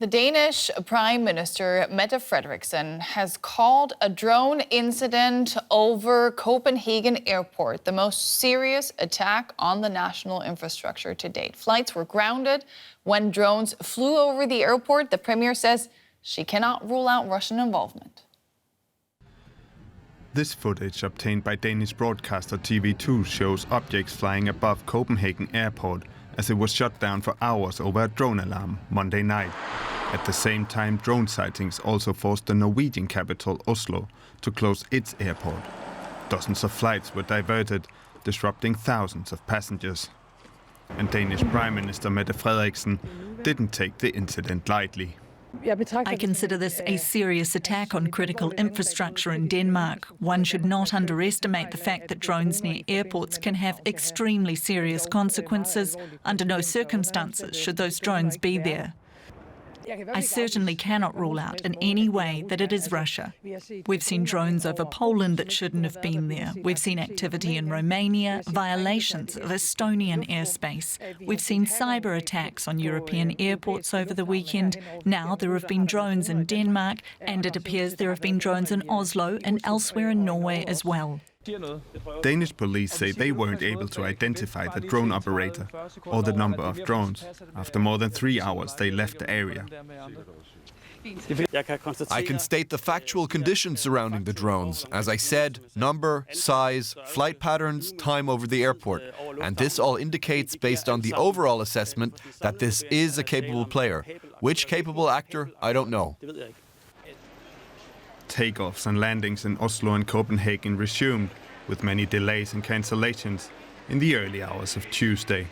The Danish Prime Minister, Mette Frederiksen, has called a drone incident over Copenhagen airport the most serious attack on the national infrastructure to date. Flights were grounded when drones flew over the airport. The Premier says she cannot rule out Russian involvement. This footage, obtained by Danish broadcaster TV2, shows objects flying above Copenhagen airport as it was shut down for hours over a drone alarm Monday night. At the same time, drone sightings also forced the Norwegian capital, Oslo, to close its airport. Dozens of flights were diverted, disrupting thousands of passengers. And Danish Prime Minister Mette Frederiksen didn't take the incident lightly. I consider this a serious attack on critical infrastructure in Denmark. One should not underestimate the fact that drones near airports can have extremely serious consequences. Under no circumstances should those drones be there. I certainly cannot rule out in any way that it is Russia. We've seen drones over Poland that shouldn't have been there. We've seen activity in Romania, violations of Estonian airspace. We've seen cyber attacks on European airports over the weekend. Now there have been drones in Denmark, and it appears there have been drones in Oslo and elsewhere in Norway as well. Danish police say they weren't able to identify the drone operator or the number of drones. After more than 3 hours, they left the area. I can state the factual conditions surrounding the drones. As I said, number, size, flight patterns, time over the airport. And this all indicates, based on the overall assessment, that this is a capable player. Which capable actor, I don't know. Takeoffs and landings in Oslo and Copenhagen resumed, with many delays and cancellations in the early hours of Tuesday.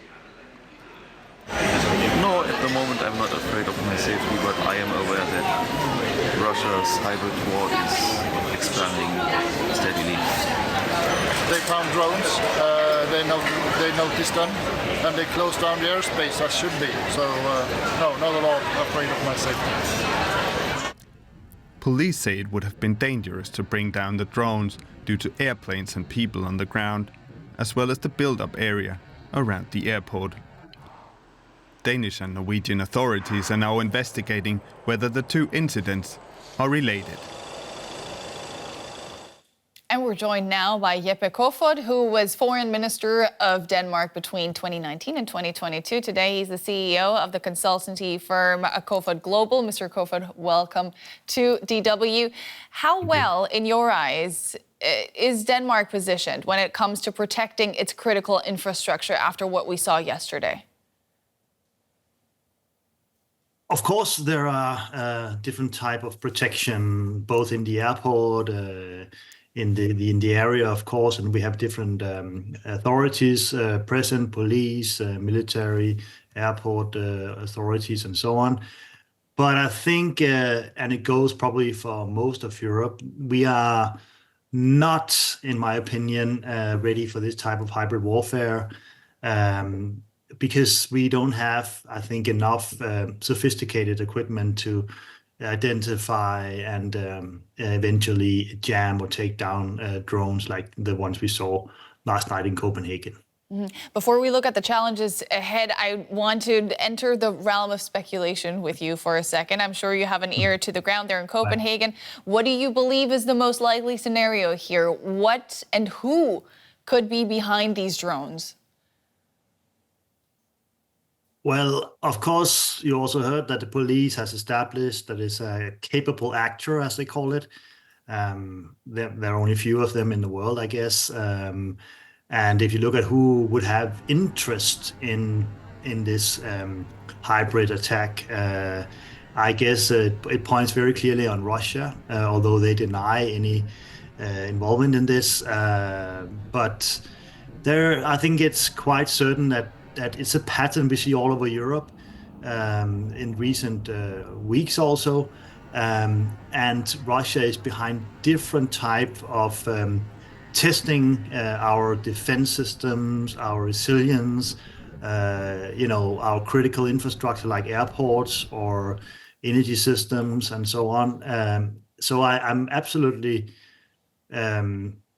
No, at the moment I'm not afraid of my safety, but I am aware that Russia's hybrid war is expanding steadily. They found drones, they noticed them, and they closed down the airspace as should be. So no, not at all afraid of my safety. Police say it would have been dangerous to bring down the drones due to airplanes and people on the ground, as well as the build-up area around the airport. Danish and Norwegian authorities are now investigating whether the two incidents are related. And we're joined now by Jeppe Kofod, who was Foreign Minister of Denmark between 2019 and 2022. Today, he's the CEO of the consultancy firm Kofod Global. Mr. Kofod, welcome to DW. How well, in your eyes, is Denmark positioned when it comes to protecting its critical infrastructure after what we saw yesterday? Of course, there are different type of protection, both in the airport, in the area, of course, and we have different authorities present, police, military, airport authorities, and so on. But I think, and it goes probably for most of Europe, we are not, in my opinion, ready for this type of hybrid warfare, because we don't have, I think, enough sophisticated equipment to identify and eventually jam or take down drones like the ones we saw last night in Copenhagen. Mm-hmm. Before we look at the challenges ahead, I want to enter the realm of speculation with you for a second. I'm sure you have an ear to the ground there in Copenhagen. What do you believe is the most likely scenario here? What and who could be behind these drones? Well, of course, you also heard that the police has established that it's a capable actor, as they call it. There are only a few of them in the world, I guess. And if you look at who would have interest in this hybrid attack, I guess it points very clearly on Russia, although they deny any involvement in this. But I think it's quite certain that it's a pattern we see all over Europe in recent weeks also. And Russia is behind different type of testing our defense systems, our resilience, our critical infrastructure like airports or energy systems and so on. So I'm absolutely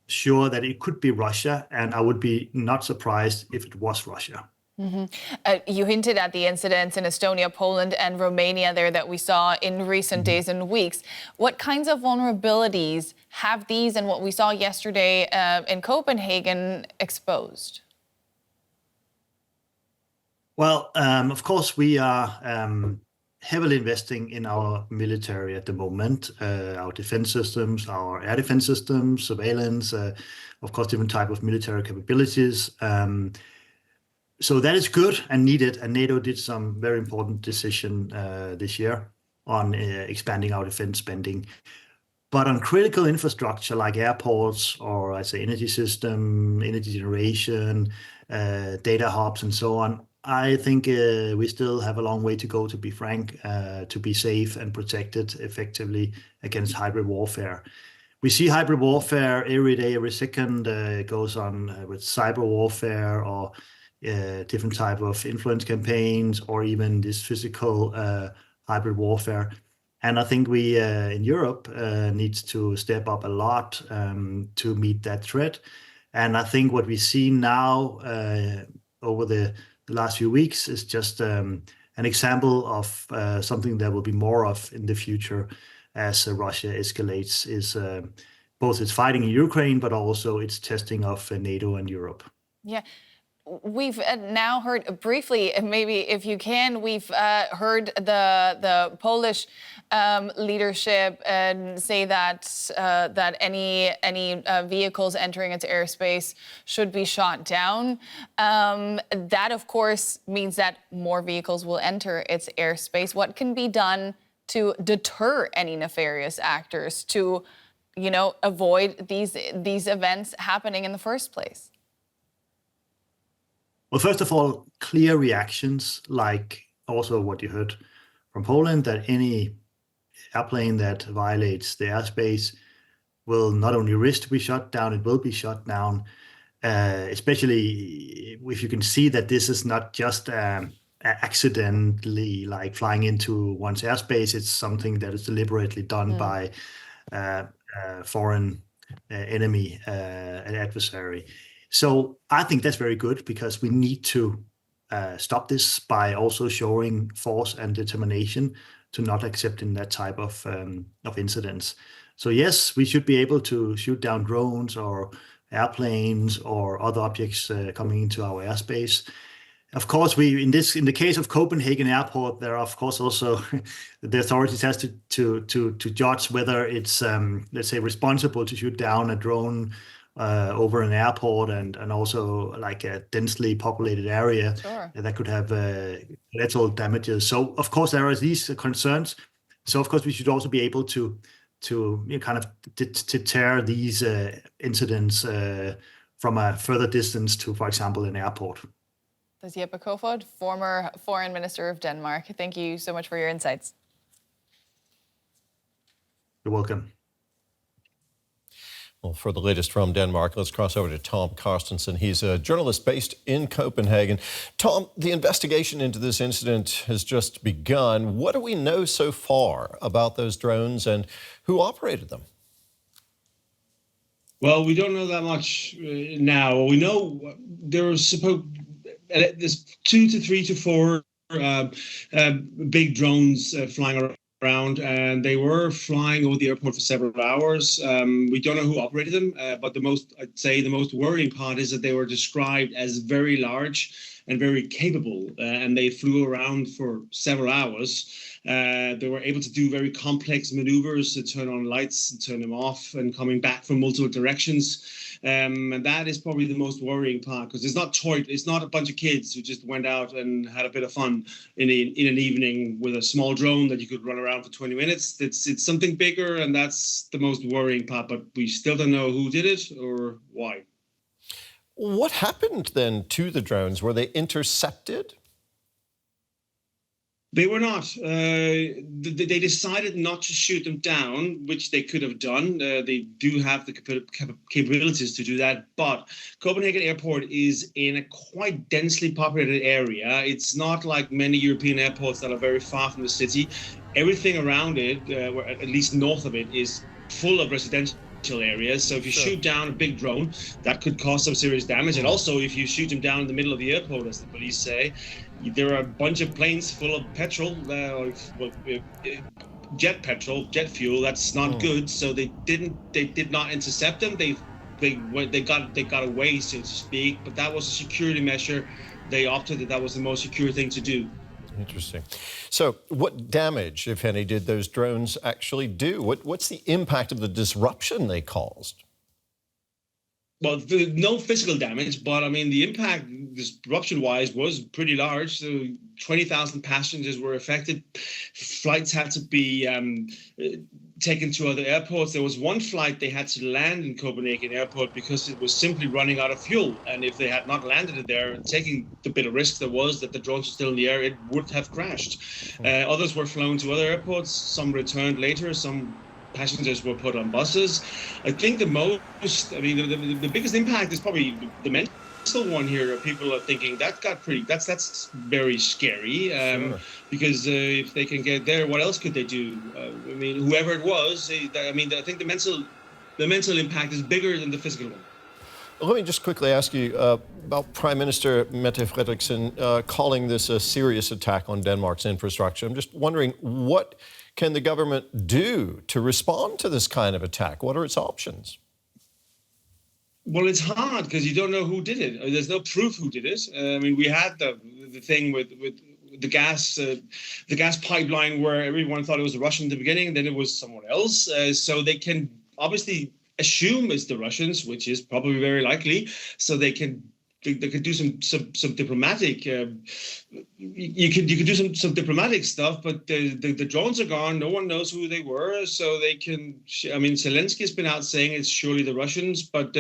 sure that it could be Russia, and I would be not surprised if it was Russia. You hinted at the incidents in Estonia, Poland, and Romania there that we saw in recent days and weeks. What kinds of vulnerabilities have these and what we saw yesterday in Copenhagen exposed? Well, of course, we are heavily investing in our military at the moment, our defense systems, our air defense systems, surveillance, of course, different type of military capabilities. So that is good and needed, and NATO did some very important decision this year on expanding our defense spending. But on critical infrastructure like airports or, I say, energy system, energy generation, data hubs, and so on, I think we still have a long way to go, to be frank, to be safe and protected effectively against hybrid warfare. We see hybrid warfare every day, every second. It goes on with cyber warfare or different type of influence campaigns, or even this physical hybrid warfare. And I think we in Europe needs to step up a lot to meet that threat. And I think what we see now over the last few weeks is just an example of something there will be more of in the future as Russia escalates both its fighting in Ukraine, but also its testing of NATO and Europe. Yeah. We've now heard briefly, maybe if you can, we've heard the Polish leadership say that that any vehicles entering its airspace should be shot down. That, of course, means that more vehicles will enter its airspace. What can be done to deter any nefarious actors to, avoid these events happening in the first place? Well, first of all, clear reactions, like also what you heard from Poland, that any airplane that violates the airspace will not only risk to be shot down, it will be shot down, especially if you can see that this is not just accidentally like flying into one's airspace. It's something that is deliberately done by a foreign enemy, an adversary. So I think that's very good, because we need to stop this by also showing force and determination to not accepting that type of incidents. So yes, we should be able to shoot down drones or airplanes or other objects coming into our airspace. Of course, in the case of Copenhagen Airport, there are of course also the authorities has to judge whether it's let's say responsible to shoot down a drone over an airport and also like a densely populated area. Sure. That could have collateral damages. So of course there are these concerns. So of course we should also be able to kind of deter these incidents from a further distance to, for example, an airport. That's Jeppe Kofod, former Foreign Minister of Denmark. Thank you so much for your insights. You're welcome. Well, for the latest from Denmark, let's cross over to Tom Carstensen. He's a journalist based in Copenhagen. Tom, the investigation into this incident has just begun. What do we know so far about those drones and who operated them? Well, we don't know that much now. We know there's 2 to 3 to 4 big drones flying around, and they were flying over the airport for several hours. We don't know who operated them, but the most worrying part is that they were described as very large and very capable, and they flew around for several hours. They were able to do very complex maneuvers to turn on lights and turn them off, and coming back from multiple directions. And that is probably the most worrying part, because it's not a bunch of kids who just went out and had a bit of fun in an evening with a small drone that you could run around for 20 minutes. It's something bigger, and that's the most worrying part, but we still don't know who did it or why. What happened then to the drones? Were they intercepted? They were not. They decided not to shoot them down, which they could have done. They do have the capabilities to do that. But Copenhagen Airport is in a quite densely populated area. It's not like many European airports that are very far from the city. Everything around it, or at least north of it, is full of residential areas. So if you shoot down a big drone, that could cause some serious damage. And also, if you shoot them down in the middle of the airport, as the police say, there are a bunch of planes full of petrol, jet fuel. That's not good. So they did not intercept them. They got away, so to speak. But that was a security measure. They opted that was the most secure thing to do. Interesting. So what damage, if any, did those drones actually do? What's the impact of the disruption they caused? Well, no physical damage, but I mean, the impact disruption-wise was pretty large. So 20,000 passengers were affected. Flights had to be taken to other airports. There was one flight they had to land in Copenhagen airport because it was simply running out of fuel. And if they had not landed it there, taking the bit of risk there was that the drones were still in the air, it would have crashed. Others were flown to other airports. Some returned later. Some passengers were put on buses. I think the biggest impact is probably the mental one here. People are thinking that's very scary because if they can get there, what else could they do? I mean, whoever it was, I think the mental impact is bigger than the physical one. Let me just quickly ask you about Prime Minister Mette Frederiksen calling this a serious attack on Denmark's infrastructure. I'm just wondering, what can the government do to respond to this kind of attack? What are its options? Well, it's hard because you don't know who did it. There's no proof who did it. I mean, we had the thing with the gas pipeline where everyone thought it was the Russian in the beginning, then it was someone else. So they can obviously assume it's the Russians, which is probably very likely. So they could do some diplomatic. You could do some diplomatic stuff, but the drones are gone. No one knows who they were, so they can. I mean, Zelensky's been out saying it's surely the Russians, but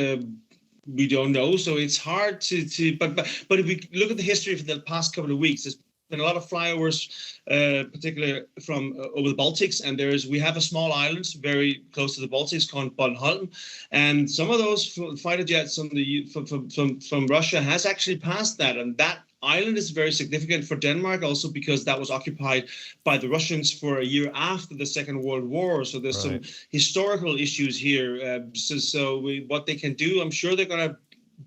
we don't know. So it's hard to. But if we look at the history for the past couple of weeks, there's been a lot of flyovers, particularly from over the Baltics, and we have a small island very close to the Baltics called Bornholm, and some of those fighter jets from Russia has actually passed that, and that island is very significant for Denmark also because that was occupied by the Russians for a year after the Second World War. So there's some historical issues here. What they can do, I'm sure they're going to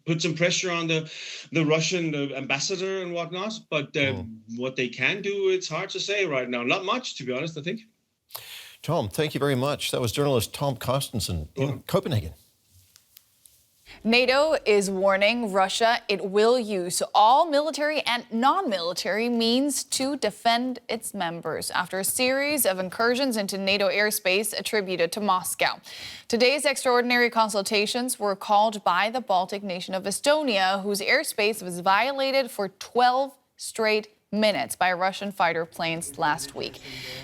put some pressure on the Russian ambassador and whatnot. But what they can do, it's hard to say right now. Not much, to be honest, I think. Tom, thank you very much. That was journalist Tom Carstensen in Copenhagen. NATO is warning Russia it will use all military and non-military means to defend its members after a series of incursions into NATO airspace attributed to Moscow. Today's extraordinary consultations were called by the Baltic nation of Estonia, whose airspace was violated for 12 straight minutes by Russian fighter planes last week.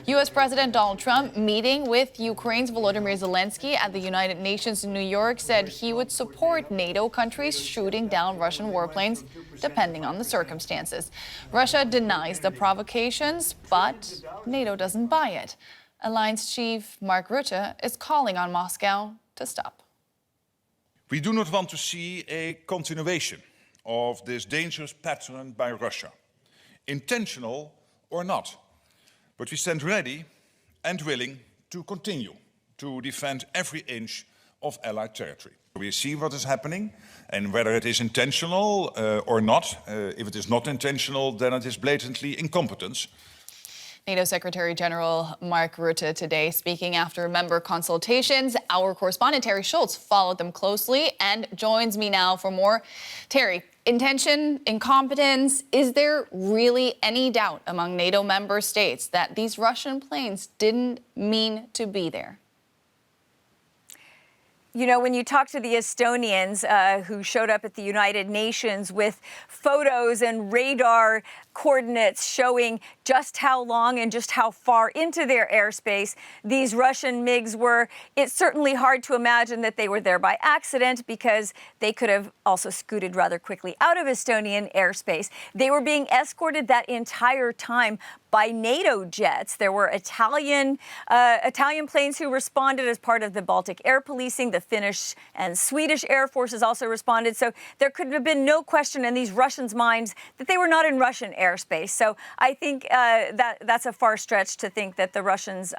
U.S. President Donald Trump, meeting with Ukraine's Volodymyr Zelensky at the United Nations in New York, said he would support NATO countries shooting down Russian warplanes, depending on the circumstances. Russia denies the provocations, but NATO doesn't buy it. Alliance Chief Mark Rutte is calling on Moscow to stop. We do not want to see a continuation of this dangerous pattern by Russia, intentional or not, but we stand ready and willing to continue to defend every inch of Allied territory. We see what is happening and whether it is intentional or not. If it is not intentional, then it is blatantly incompetence. NATO Secretary General Mark Rutte today speaking after member consultations. Our correspondent Teri Schultz followed them closely and joins me now for more. Teri, intention, incompetence, is there really any doubt among NATO member states that these Russian planes didn't mean to be there? You know, when you talk to the Estonians who showed up at the United Nations with photos and radar coordinates showing just how long and just how far into their airspace these Russian MiGs were, it's certainly hard to imagine that they were there by accident because they could have also scooted rather quickly out of Estonian airspace. They were being escorted that entire time by NATO jets. There were Italian planes who responded as part of the Baltic air policing. The The Finnish and Swedish Air Forces also responded. So there could have been no question in these Russians' minds that they were not in Russian airspace. So I think that's a far stretch to think that the Russians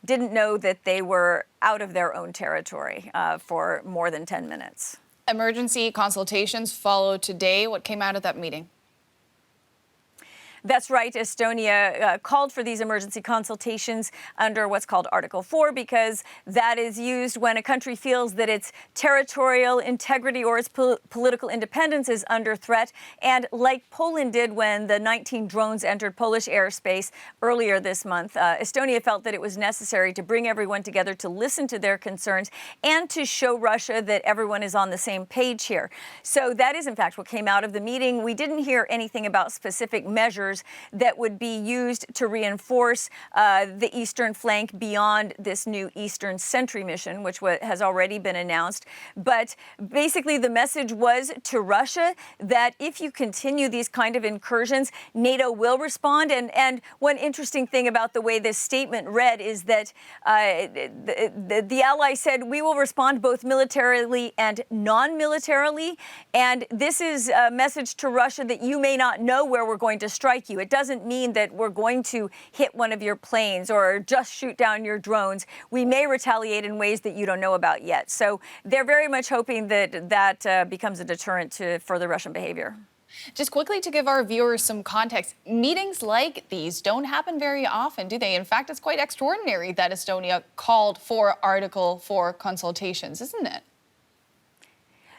didn't know that they were out of their own territory for more than 10 minutes. Emergency consultations follow today. What came out of that meeting? That's right. Estonia called for these emergency consultations under what's called Article 4 because that is used when a country feels that its territorial integrity or its political independence is under threat. And like Poland did when the 19 drones entered Polish airspace earlier this month, Estonia felt that it was necessary to bring everyone together to listen to their concerns and to show Russia that everyone is on the same page here. So that is, in fact, what came out of the meeting. We didn't hear anything about specific measures that would be used to reinforce the eastern flank beyond this new Eastern Sentry mission, which has already been announced. But basically, the message was to Russia that if you continue these kind of incursions, NATO will respond. And one interesting thing about the way this statement read is that the ally said, we will respond both militarily and non-militarily. And this is a message to Russia that you may not know where we're going to strike you. It doesn't mean that we're going to hit one of your planes or just shoot down your drones. We may retaliate in ways that you don't know about yet. So they're very much hoping that that becomes a deterrent to further Russian behavior. Just quickly to give our viewers some context, meetings like these don't happen very often, do they? In fact, it's quite extraordinary that Estonia called for Article 4 consultations, isn't it?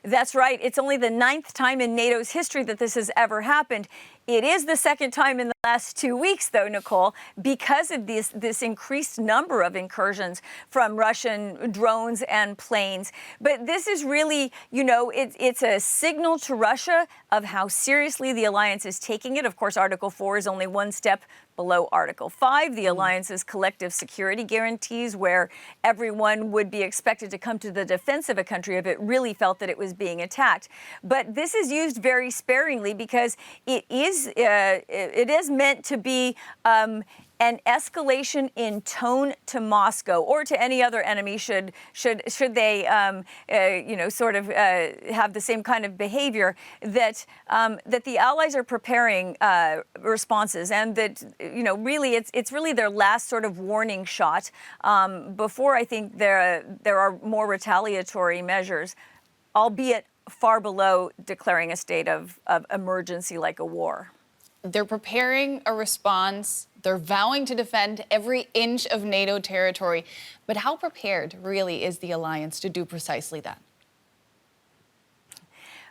That's right. It's only the 9th time in NATO's history that this has ever happened. It is the 2nd time in the last 2 weeks, though, Nicole, because of this increased number of incursions from Russian drones and planes. But this is really, it's a signal to Russia of how seriously the alliance is taking it. Of course, Article 4 is only one step below Article 5, the alliance's collective security guarantees, where everyone would be expected to come to the defense of a country if it really felt that it was being attacked. But this is used very sparingly because it is meant to be an escalation in tone to Moscow or to any other enemy should they have the same kind of behavior that the allies are preparing responses, and that really it's really their last sort of warning shot before I think there are more retaliatory measures, albeit far below declaring a state of emergency like a war. They're preparing a response. They're vowing to defend every inch of NATO territory. But how prepared really is the alliance to do precisely that?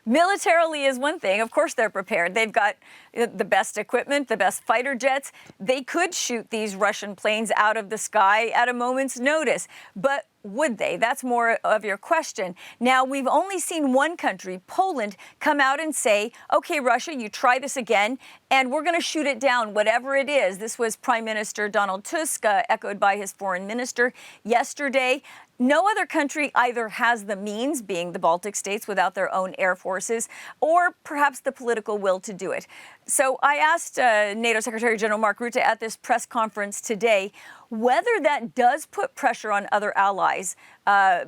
Militarily is one thing. Of course they're prepared. They've got the best equipment, the best fighter jets. They could shoot these Russian planes out of the sky at a moment's notice. But would they? That's more of your question. Now, we've only seen one country, Poland, come out and say, OK, Russia, you try this again, and we're going to shoot it down, whatever it is. This was Prime Minister Donald Tusk, echoed by his foreign minister yesterday. No other country either has the means, being the Baltic states without their own air forces, or perhaps the political will to do it. So I asked NATO Secretary General Mark Rutte at this press conference today whether that does put pressure on other allies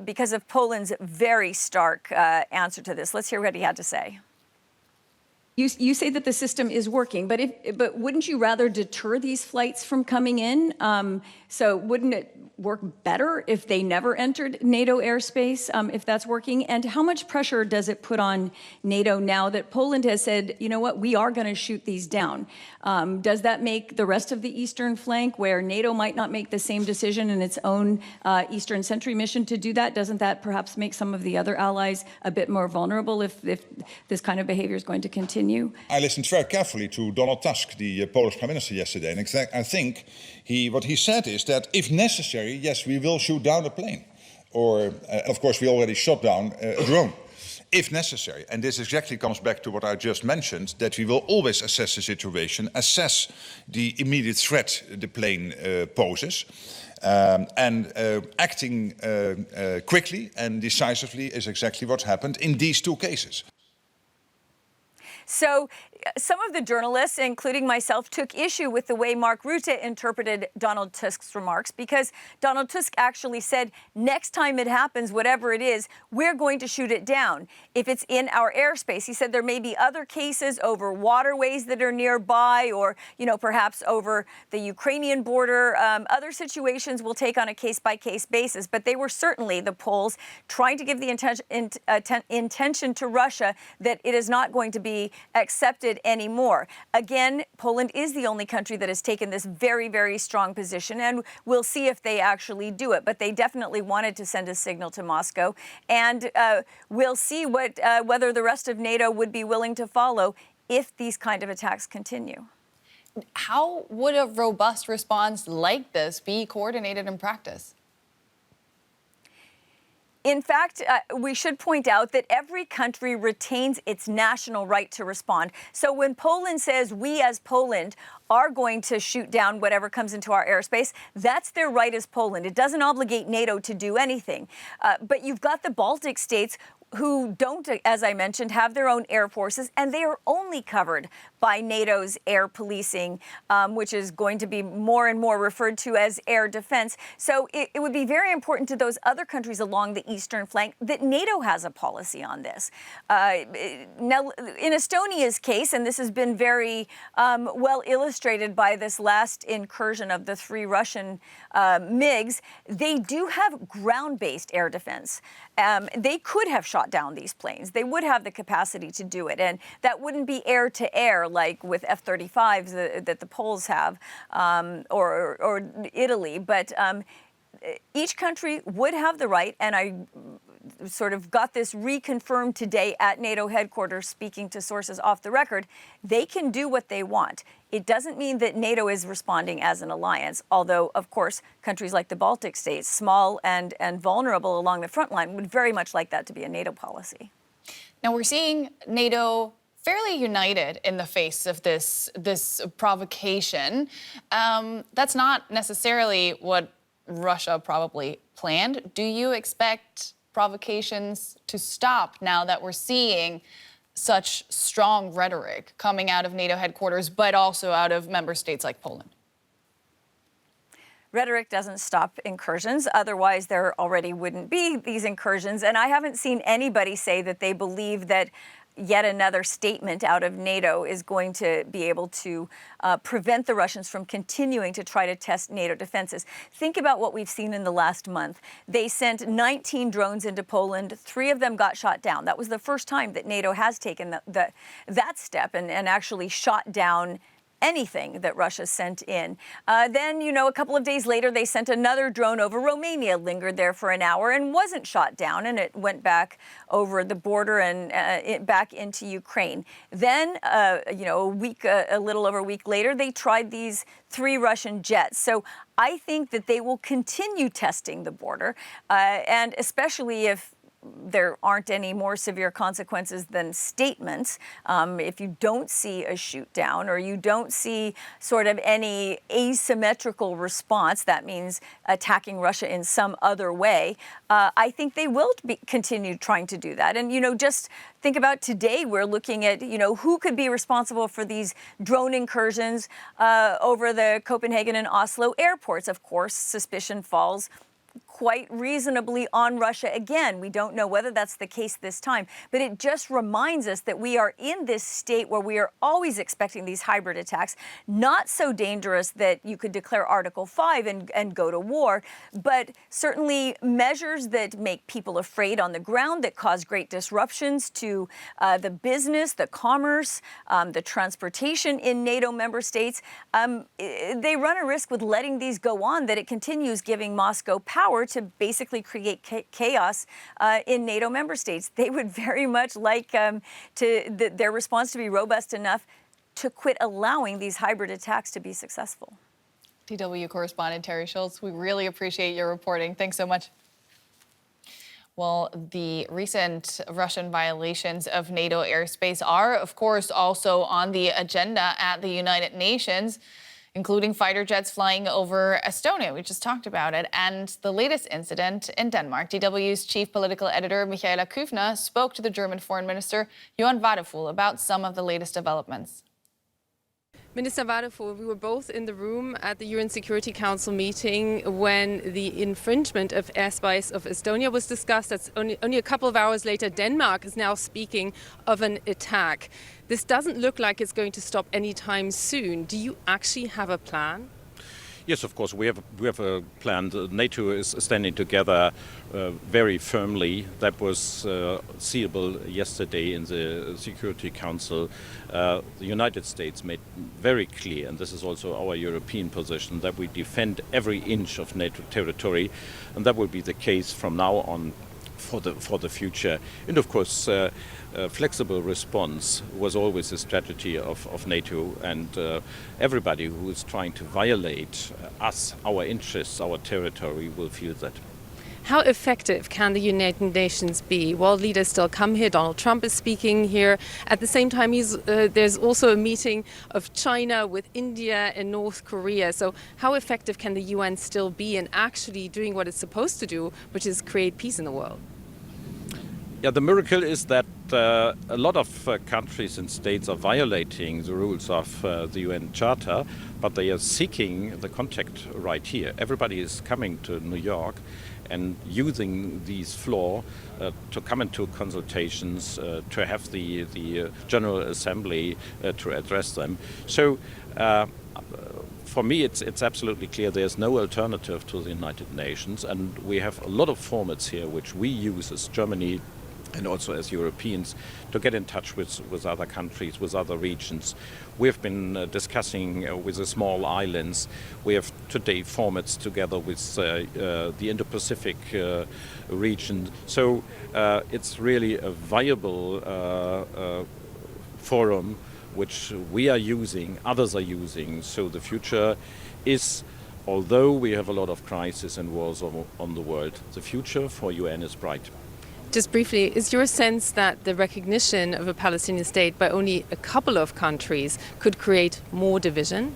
because of Poland's very stark answer to this. Let's hear what he had to say. You say that the system is working, but wouldn't you rather deter these flights from coming in? So wouldn't it work better if they never entered NATO airspace, if that's working? And how much pressure does it put on NATO now that Poland has said, you know what, we are going to shoot these down? Does that make the rest of the eastern flank, where NATO might not make the same decision in its own Eastern Sentry mission to do that, doesn't that perhaps make some of the other allies a bit more vulnerable if this kind of behavior is going to continue? I listened very carefully to Donald Tusk, the Polish Prime Minister, yesterday, and I think what he said is that if necessary, yes, we will shoot down a plane. Or, of course, we already shot down a drone, if necessary. And this exactly comes back to what I just mentioned, that we will always assess the situation, assess the immediate threat the plane poses, and acting quickly and decisively is exactly what happened in these two cases. So some of the journalists, including myself, took issue with the way Mark Rutte interpreted Donald Tusk's remarks, because Donald Tusk actually said, next time it happens, whatever it is, we're going to shoot it down if it's in our airspace. He said there may be other cases over waterways that are nearby, or, perhaps over the Ukrainian border. Other situations we'll take on a case-by-case basis. But they were certainly, the polls, trying to give the intention to Russia that it is not going to be accepted anymore. Again, Poland is the only country that has taken this very, very strong position, and we'll see if they actually do it. But they definitely wanted to send a signal to Moscow, and we'll see whether the rest of NATO would be willing to follow if these kind of attacks continue. How would a robust response like this be coordinated in practice? In fact, we should point out that every country retains its national right to respond. So when Poland says we as Poland are going to shoot down whatever comes into our airspace, that's their right as Poland. It doesn't obligate NATO to do anything. But you've got the Baltic states who don't, as I mentioned, have their own air forces, and they are only covered by NATO's air policing, which is going to be more and more referred to as air defense. So it would be very important to those other countries along the eastern flank that NATO has a policy on this. Now, in Estonia's case, and this has been very well illustrated by this last incursion of the 3 Russian MiGs, they do have ground-based air defense. They could have shot down these planes. They would have the capacity to do it. And that wouldn't be air-to-air like with F-35s that the Poles have, or Italy. But each country would have the right, and I sort of got this reconfirmed today at NATO headquarters, speaking to sources off the record. They can do what they want. It doesn't mean that NATO is responding as an alliance, although, of course, countries like the Baltic states, small and vulnerable along the front line, would very much like that to be a NATO policy. Now, we're seeing NATO fairly united in the face of this provocation. That's not necessarily what Russia probably planned. Do you expect provocations to stop now that we're seeing such strong rhetoric coming out of NATO headquarters, but also out of member states like Poland? Rhetoric doesn't stop incursions. Otherwise, there already wouldn't be these incursions. And I haven't seen anybody say that they believe that yet another statement out of NATO is going to be able to prevent the Russians from continuing to try to test NATO defenses. Think about what we've seen in the last month. They sent 19 drones into Poland. 3 of them got shot down. That was the first time that NATO has taken that step and actually shot down anything that Russia sent in. Then, a couple of days later, they sent another drone over Romania, lingered there for an hour and wasn't shot down, and it went back over the border and back into Ukraine. Then, a little over a week later, they tried these 3 Russian jets. So I think that they will continue testing the border, and especially if there aren't any more severe consequences than statements. If you don't see a shoot down, or you don't see sort of any asymmetrical response, that means attacking Russia in some other way, I think they will continue trying to do that. And, just think about today, we're looking at, who could be responsible for these drone incursions over the Copenhagen and Oslo airports. Of course, suspicion falls quite reasonably on Russia again. We don't know whether that's the case this time, but it just reminds us that we are in this state where we are always expecting these hybrid attacks, not so dangerous that you could declare Article 5 and go to war, but certainly measures that make people afraid on the ground, that cause great disruptions to the business, the commerce, the transportation in NATO member states. They run a risk with letting these go on, that it continues giving Moscow power to basically create chaos in NATO member states. They would very much like their response to be robust enough to quit allowing these hybrid attacks to be successful. DW correspondent Teri Schultz, we really appreciate your reporting. Thanks so much. Well, the recent Russian violations of NATO airspace are, of course, also on the agenda at the United Nations. including fighter jets flying over Estonia. We just talked about it. And the latest incident in Denmark. DW's chief political editor, Michaela Küfner, spoke to the German foreign minister, Johann Wadephul, about some of the latest developments. Minister Wadephul, we were both in the room at the UN Security Council meeting when the infringement of airspace of Estonia was discussed. That's only a couple of hours later, Denmark is now speaking of an attack. This doesn't look like it's going to stop anytime soon. Do you actually have a plan? Yes, of course, we have a plan. NATO is standing together very firmly. That was seeable yesterday in the Security Council. The United States made very clear, and this is also our European position, that we defend every inch of NATO territory, and that will be the case from now on for the future. And of course, flexible response was always a strategy of NATO, and everybody who is trying to violate us, our interests, our territory, will feel that. How effective can the United Nations be? World leaders still come here. Donald Trump is speaking here. At the same time, there's also a meeting of China with India and North Korea. So how effective can the UN still be in actually doing what it's supposed to do, which is create peace in the world? Yeah, the miracle is that a lot of countries and states are violating the rules of the UN Charter, but they are seeking the contact right here. Everybody is coming to New York and using these floor to come into consultations, to have the General Assembly to address them. So for me, it's absolutely clear there's no alternative to the United Nations, and we have a lot of formats here which we use as Germany and also as Europeans to get in touch with other countries, with other regions. We've been discussing with the small islands. We have today formats together with the Indo-Pacific region. So it's really a viable forum which we are using, others are using. So the future is, although we have a lot of crises and wars on the world, the future for UN is bright. Just briefly, is your sense that the recognition of a Palestinian state by only a couple of countries could create more division?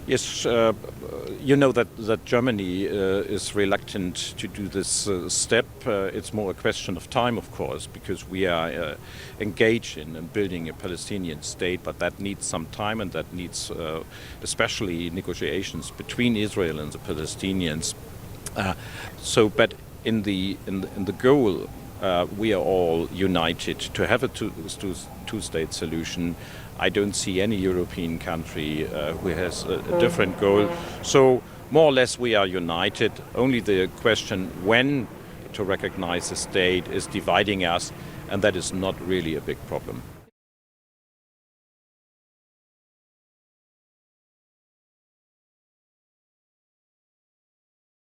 Yes, you know that Germany is reluctant to do this step. It's more a question of time, of course, because we are engaged in building a Palestinian state, but that needs some time, and that needs especially negotiations between Israel and the Palestinians. But in the goal, we are all united to have a two-state solution. I don't see any European country who has a different goal. So more or less we are united. Only the question when to recognize a state is dividing us, and that is not really a big problem.